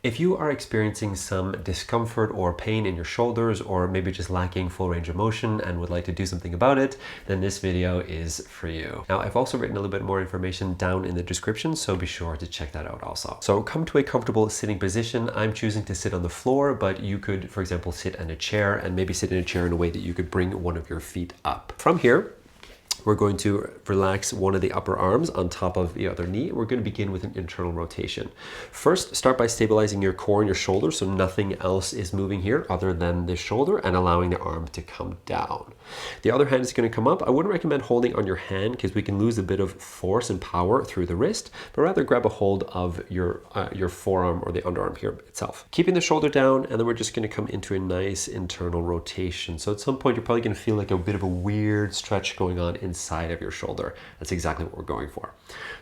If you are experiencing some discomfort or pain in your shoulders, or maybe just lacking full range of motion and would like to do something about it, then this video is for you. Now, I've also written a little bit more information down in the description, so be sure to check that out also. So come to a comfortable sitting position. I'm choosing to sit on the floor, but you could, for example, sit in a chair, and maybe sit in a chair in a way that you could bring one of your feet up. From here, we're going to relax one of the upper arms on top of the other knee. We're going to begin with an internal rotation. First, start by stabilizing your core and your shoulder so nothing else is moving here other than the shoulder, and allowing the arm to come down. The other hand is going to come up. I wouldn't recommend holding on your hand because we can lose a bit of force and power through the wrist, but rather grab a hold of your forearm or the underarm here itself. Keeping the shoulder down, and then we're just going to come into a nice internal rotation. So at some point, you're probably going to feel like a bit of a weird stretch going on inside of your shoulder. That's exactly what we're going for.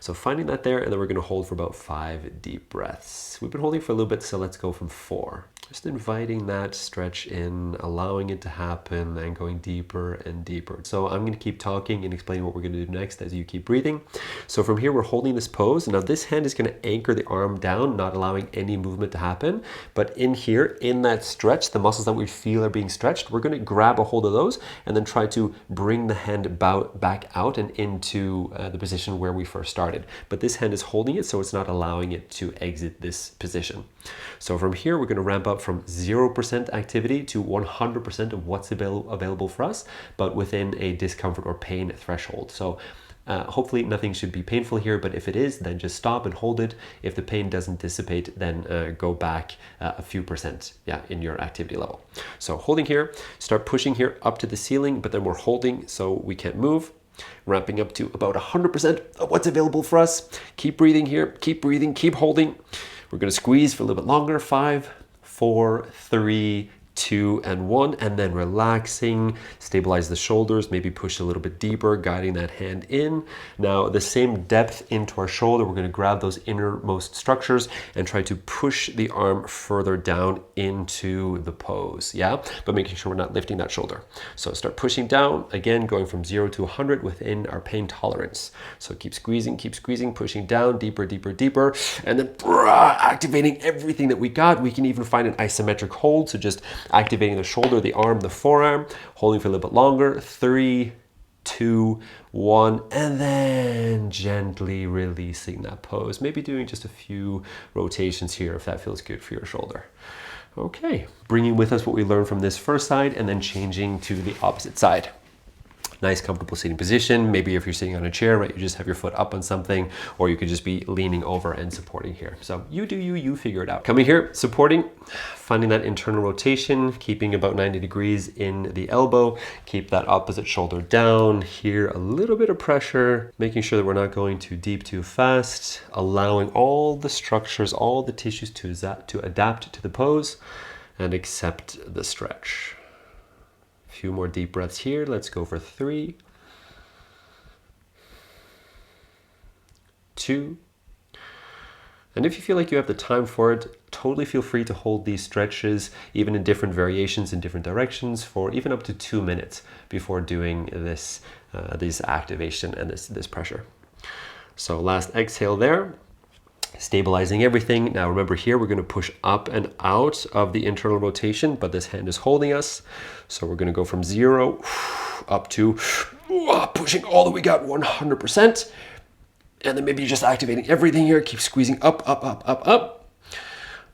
So finding that there, and then we're going to hold for about 5 deep breaths. We've been holding for a little bit, so let's go from 4. Just inviting that stretch in, allowing it to happen, and going deeper and deeper. So I'm going to keep talking and explaining what we're going to do next as you keep breathing. So from here, we're holding this pose. Now this hand is going to anchor the arm down, not allowing any movement to happen. But in here, in that stretch, the muscles that we feel are being stretched, we're going to grab a hold of those and then try to bring the hand back out and into the position where we first started. But this hand is holding it, so it's not allowing it to exit this position. So from here, we're going to ramp up from 0% activity to 100% of what's available for us, but within a discomfort or pain threshold. So hopefully nothing should be painful here, but if it is, then just stop and hold it. If the pain doesn't dissipate, then go back a few percent in your activity level. So holding here, start pushing here up to the ceiling, but then we're holding so we can't move. Ramping up to about 100% of what's available for us. Keep breathing here, keep breathing, keep holding. We're going to squeeze for a little bit longer. 5, 4, 3, 2, and 1, and then relaxing, stabilize the shoulders, maybe push a little bit deeper, guiding that hand in. Now the same depth into our shoulder, we're going to grab those innermost structures and try to push the arm further down into the pose, but making sure we're not lifting that shoulder. So start pushing down, again going from 0 to 100 within our pain tolerance. So keep squeezing, pushing down, deeper, deeper, deeper, and then activating everything that we got. We can even find an isometric hold, so just activating the shoulder, the arm, the forearm, holding for a little bit longer. 3, 2, 1, and then gently releasing that pose. Maybe doing just a few rotations here if that feels good for your shoulder. Okay, bringing with us what we learned from this first side and then changing to the opposite side. Nice comfortable sitting position. Maybe if you're sitting on a chair, right, you just have your foot up on something, or you could just be leaning over and supporting here. So you do you, you figure it out. Coming here, supporting, finding that internal rotation, keeping about 90 degrees in the elbow, keep that opposite shoulder down. Here, a little bit of pressure, making sure that we're not going too deep too fast, allowing all the structures, all the tissues to adapt to the pose and accept the stretch. Few more deep breaths here. Let's go for 3, 2, and if you feel like you have the time for it, totally feel free to hold these stretches even in different variations in different directions for even up to 2 minutes before doing this activation and this pressure. So last exhale there. Stabilizing everything. Now remember here, we're going to push up and out of the internal rotation, but this hand is holding us. So we're going to go from 0 up to pushing all that we got, 100%. And then maybe just activating everything here. Keep squeezing up, up, up, up, up.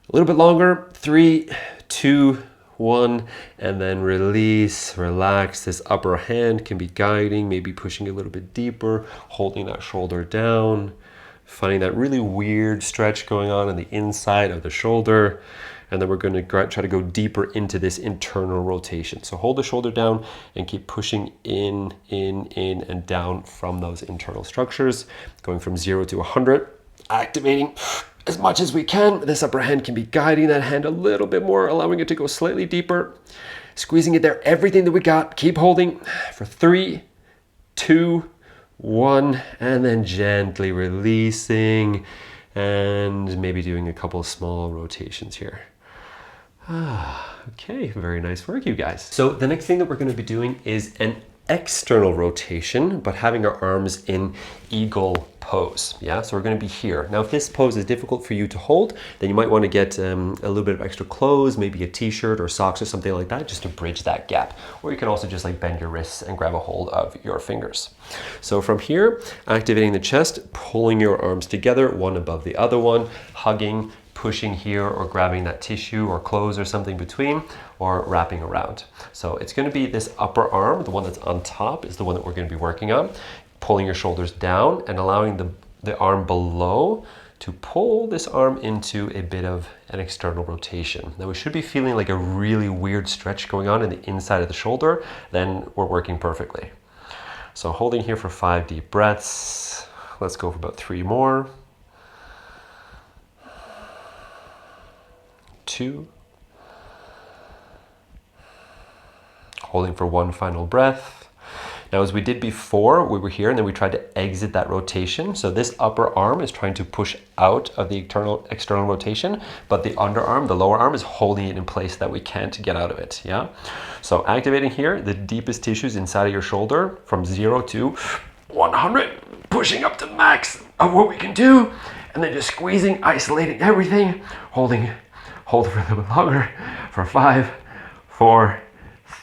A little bit longer. 3, 2, 1, and then release, relax. This upper hand can be guiding, maybe pushing a little bit deeper, holding that shoulder down. Finding that really weird stretch going on the inside of the shoulder. And then we're going to try to go deeper into this internal rotation. So hold the shoulder down and keep pushing in, and down from those internal structures. Going from 0 to 100, activating as much as we can. This upper hand can be guiding that hand a little bit more, allowing it to go slightly deeper. Squeezing it there, everything that we got. Keep holding for 3, 2, 1, and then gently releasing and maybe doing a couple small rotations here. Okay, very nice work, you guys. So the next thing that we're going to be doing is an external rotation, but having our arms in eagle pose. Yeah, so we're going to be here. Now, if this pose is difficult for you to hold, then you might want to get a little bit of extra clothes, maybe a t-shirt or socks or something like that, just to bridge that gap. Or you can also just like bend your wrists and grab a hold of your fingers. So from here, activating the chest, pulling your arms together, one above the other one, hugging, pushing here, or grabbing that tissue or clothes or something between, or wrapping around. So it's going to be this upper arm, the one that's on top is the one that we're going to be working on. Pulling your shoulders down and allowing the arm below to pull this arm into a bit of an external rotation. Now we should be feeling like a really weird stretch going on in the inside of the shoulder, then we're working perfectly. So holding here for 5 deep breaths. Let's go for about 3 more. 2. Holding for 1 final breath. Now, as we did before, we were here and then we tried to exit that rotation. So this upper arm is trying to push out of the external rotation, but the underarm, the lower arm, is holding it in place so that we can't get out of it, yeah? So activating here, the deepest tissues inside of your shoulder from 0 to 100, pushing up to max of what we can do, and then just squeezing, isolating everything, hold for a little bit longer for 5, 4,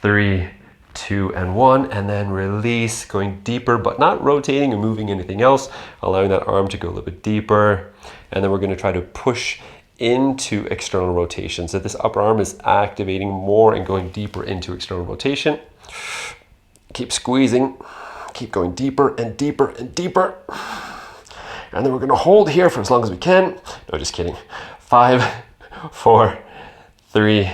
3, 2, and 1, and then release, going deeper, but not rotating or moving anything else, allowing that arm to go a little bit deeper. And then we're going to try to push into external rotation. So this upper arm is activating more and going deeper into external rotation. Keep squeezing, keep going deeper and deeper and deeper. And then we're going to hold here for as long as we can. No, just kidding. 5, 4, 3,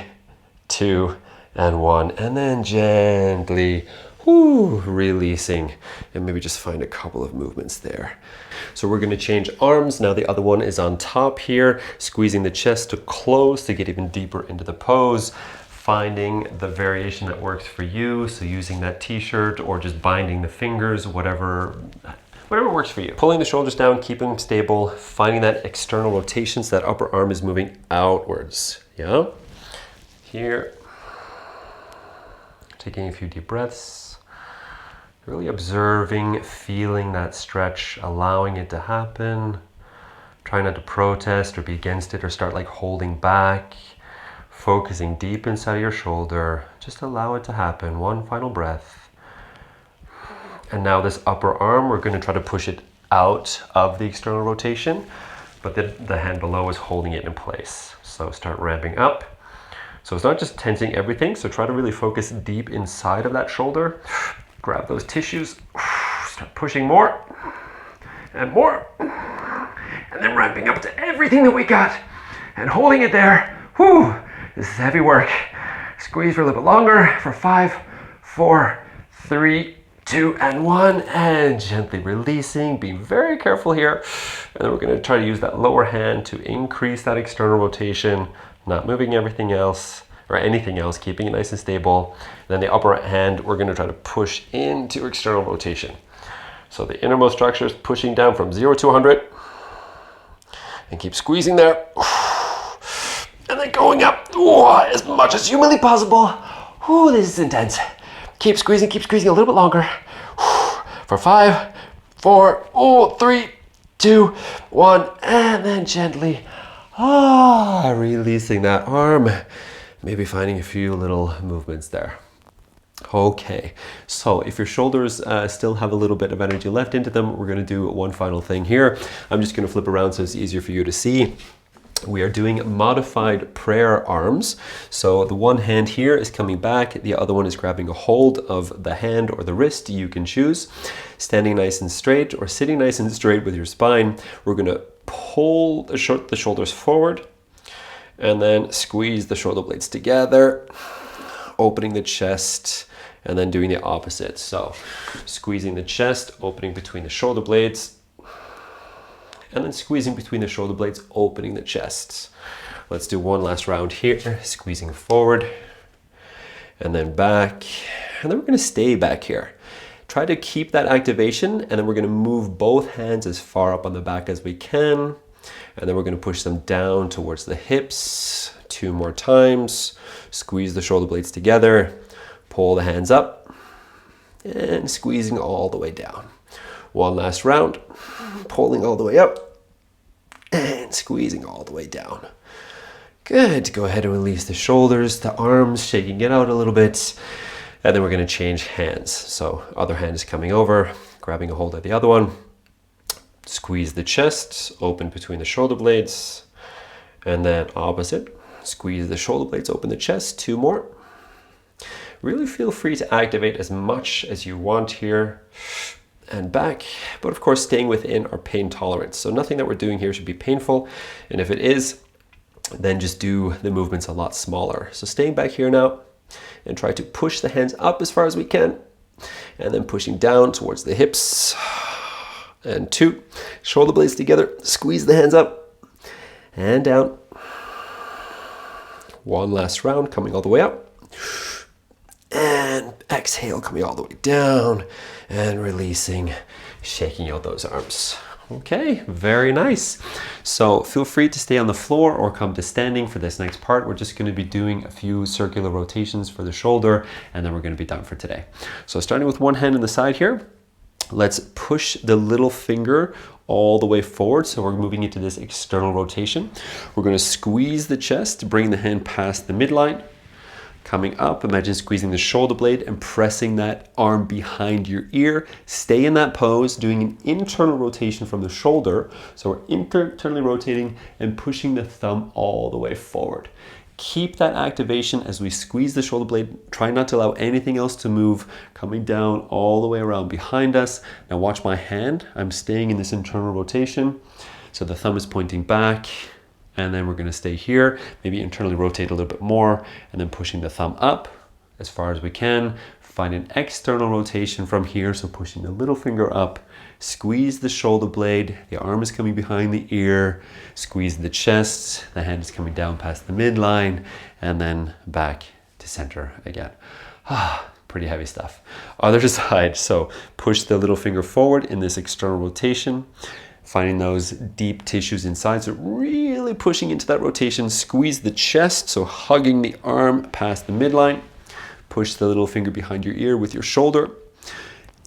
2, and 1, and then gently releasing, and maybe just find a couple of movements there. So we're going to change arms. Now the other one is on top here, squeezing the chest to close to get even deeper into the pose, finding the variation that works for you. So using that t-shirt or just binding the fingers, whatever works for you. Pulling the shoulders down, keeping them stable, finding that external rotation so that upper arm is moving outwards. Yeah, here. Taking a few deep breaths, really observing, feeling that stretch, allowing it to happen. Try not to protest or be against it or start like holding back. Focusing deep inside of your shoulder. Just allow it to happen. 1 final breath. And now this upper arm, we're going to try to push it out of the external rotation, but the hand below is holding it in place. So start ramping up. So it's not just tensing everything, so try to really focus deep inside of that shoulder. Grab those tissues, start pushing more and more, and then ramping up to everything that we got and holding it there. Whew, this is heavy work. Squeeze for a little bit longer for 5, 4, 3, 2, and 1, and gently releasing. Be very careful here. And then we're going to try to use that lower hand to increase that external rotation, not moving everything else or anything else, keeping it nice and stable. And then the upper hand, we're going to try to push into external rotation. So the innermost structure is pushing down from 0 to 100, and keep squeezing there. And then going up as much as humanly possible. This is intense. Keep squeezing a little bit longer. For 5, 4, 3, 2, 1, and then gently releasing that arm. Maybe finding a few little movements there. Okay, so if your shoulders still have a little bit of energy left into them, we're going to do one final thing here. I'm just going to flip around so it's easier for you to see. We are doing modified prayer arms. So the one hand here is coming back, the other one is grabbing a hold of the hand or the wrist, you can choose. Standing nice and straight or sitting nice and straight with your spine, we're going to pull the shoulders forward and then squeeze the shoulder blades together, opening the chest, and then doing the opposite. So squeezing the chest, opening between the shoulder blades, and then squeezing between the shoulder blades, opening the chest. Let's do one last round here, squeezing forward and then back, and then we're going to stay back here. Try to keep that activation, and then we're going to move both hands as far up on the back as we can, and then we're going to push them down towards the hips. 2 more times. Squeeze the shoulder blades together, pull the hands up, and squeezing all the way down. One last round, pulling all the way up and squeezing all the way down. Good. Go ahead and release the shoulders, the arms, shaking it out a little bit. And then we're going to change hands. So other hand is coming over, grabbing a hold of the other one. Squeeze the chest, open between the shoulder blades. And then opposite, squeeze the shoulder blades, open the chest. 2 more. Really feel free to activate as much as you want here and back, but of course staying within our pain tolerance. So nothing that we're doing here should be painful. And if it is, then just do the movements a lot smaller. So staying back here now and try to push the hands up as far as we can. And then pushing down towards the hips. And 2, shoulder blades together, squeeze the hands up and down. 1 last round, coming all the way up. And exhale, coming all the way down and releasing, shaking out those arms. Okay, very nice. So feel free to stay on the floor or come to standing for this next part. We're just going to be doing a few circular rotations for the shoulder, and then we're going to be done for today. So starting with one hand on the side here, let's push the little finger all the way forward. So we're moving into this external rotation. We're going to squeeze the chest, bring the hand past the midline. Coming up, imagine squeezing the shoulder blade and pressing that arm behind your ear. Stay in that pose, doing an internal rotation from the shoulder. So we're internally rotating and pushing the thumb all the way forward. Keep that activation as we squeeze the shoulder blade. Try not to allow anything else to move. Coming down all the way around behind us. Now watch my hand. I'm staying in this internal rotation. So the thumb is pointing back. And then we're going to stay here, maybe internally rotate a little bit more, and then pushing the thumb up as far as we can. Find an external rotation from here, so pushing the little finger up, squeeze the shoulder blade, the arm is coming behind the ear, squeeze the chest, the hand is coming down past the midline, and then back to center again. Pretty heavy stuff. Other side, so push the little finger forward in this external rotation. Finding those deep tissues inside, so really pushing into that rotation, squeeze the chest, so hugging the arm past the midline, push the little finger behind your ear with your shoulder,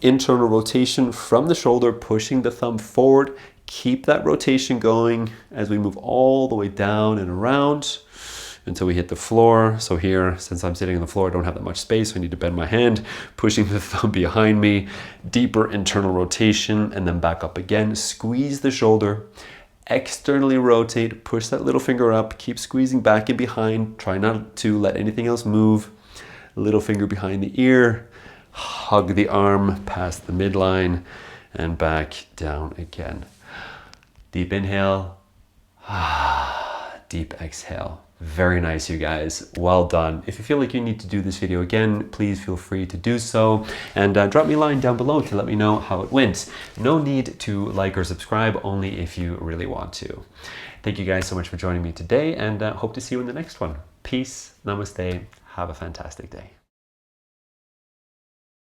internal rotation from the shoulder, pushing the thumb forward, keep that rotation going as we move all the way down and around until we hit the floor. So here, since I'm sitting on the floor, I don't have that much space, so I need to bend my hand, pushing the thumb behind me, deeper internal rotation, and then back up again. Squeeze the shoulder, externally rotate, push that little finger up, keep squeezing back and behind, try not to let anything else move. Little finger behind the ear, hug the arm past the midline, and back down again. Deep inhale, deep exhale. Very nice, you guys. Well done. If you feel like you need to do this video again, please feel free to do so. And drop me a line down below to let me know how it went. No need to like or subscribe, only if you really want to. Thank you guys so much for joining me today, and hope to see you in the next one. Peace, namaste, have a fantastic day.